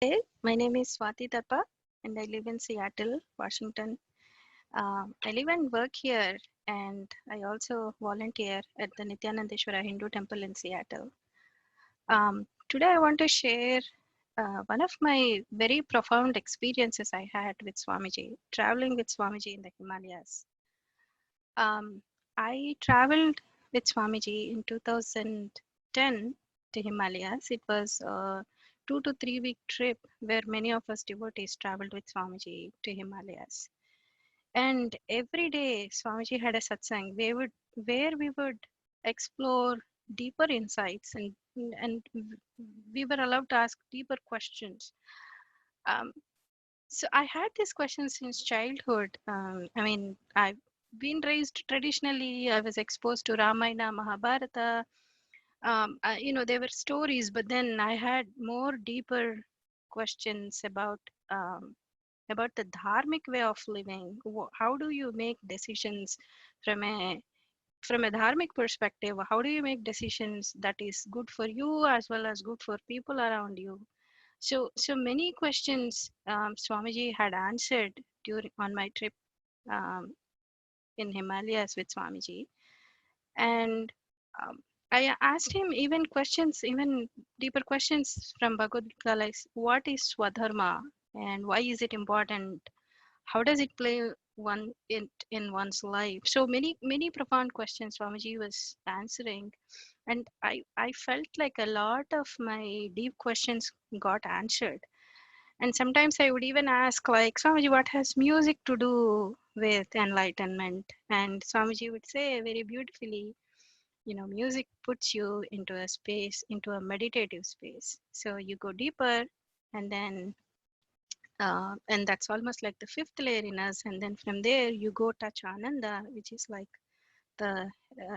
Hey, my name is Swati Tappa and I live in Seattle, Washington. I live and work here and I also volunteer at the Nithyanandeshwara Hindu Temple in Seattle. Today I want to share one of my very profound experiences I had with Swamiji, traveling with Swamiji in the Himalayas. Um, I traveled with Swamiji in 2010 to Himalayas. It was a 2 to 3 week trip where many of us devotees traveled with Swamiji to Himalayas. And every day Swamiji had a satsang where we would explore deeper insights and we were allowed to ask deeper questions. Um, so I had this question since childhood. I've been raised traditionally. I was exposed to Ramayana, Mahabharata. There were stories, but then I had more deeper questions about the dharmic way of living. How do you make decisions from a dharmic perspective? How do you make decisions that is good for you as well as good for people around you? So many questions Swamiji had answered during on my trip um, in Himalayas with Swamiji, and um, I asked him even questions, even deeper questions from Bhagavad Gita, like what is Swadharma and why is it important? How does it play one in one's life? So many profound questions Swamiji was answering, and I felt like a lot of my deep questions got answered. And sometimes I would even ask, like, Swamiji, what has music to do with enlightenment? And Swamiji would say very beautifully, music puts you into a space, into a meditative space. So you go deeper, and then, and that's almost like the fifth layer in us. And then from there, you go touch Ananda, which is like the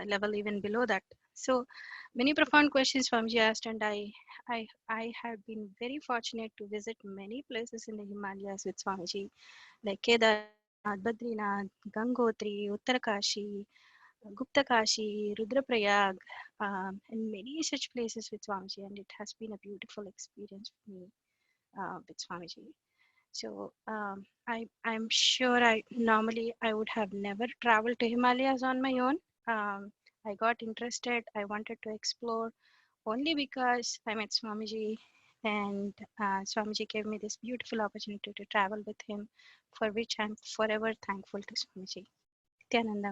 level even below that. So many profound questions Swamiji asked, and I have been very fortunate to visit many places in the Himalayas with Swamiji, like Kedarnath, Badrinath, Gangotri, Uttarakashi, Guptakashi, Rudraprayag, and many such places with Swamiji, and it has been a beautiful experience for me with Swamiji. So I'm sure I normally I would have never traveled to Himalayas on my own. I got interested. I wanted to explore only because I met Swamiji, and Swamiji gave me this beautiful opportunity to travel with him, for which I'm forever thankful to Swamiji. Nithyananda.